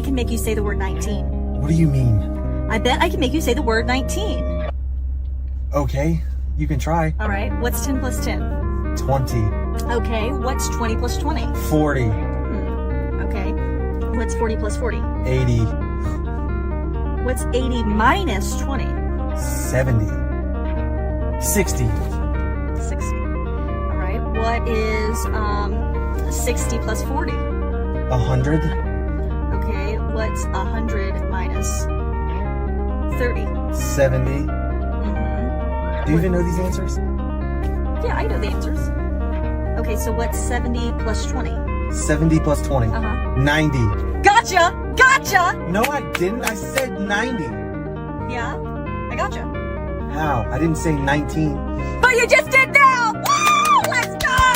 can make you say the word 19. What do you mean? I bet I can make you say the word 19. Okay, you can try. All right, what's 10 plus 10? 20. Okay, what's 20 plus 20? 40. Okay, what's 40 plus 40? 80. What's 80 minus 20? 70. 60. 60. All right, what is 60 plus 40? 100. Okay, what's 100 minus 30? 70. Do you even know these answers? Yeah, I know the answers. Okay, so what's 70 plus 20? 70 plus 20. 90. Gotcha! Gotcha! No, I didn't. I said 90. Yeah, I gotcha. How? I didn't say 19. But you just did now! Woo!